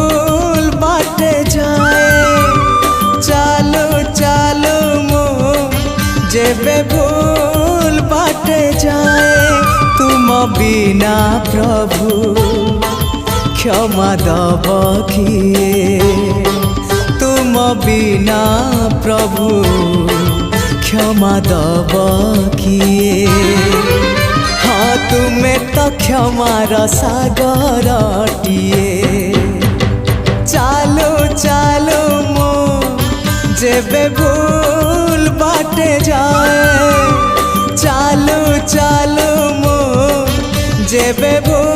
भूल बाटे जाए चालो चालो मो जेबे भूल बाटे जाए तुम बिना प्रभु क्षमा दब किए तुम बिना प्रभु क्षमा दब किए हाँ तुम्हें तो क्षमार सागरटिए चालो चालो मो जेबे भूल बाटे जाए चालो चालो मो जेबे भूल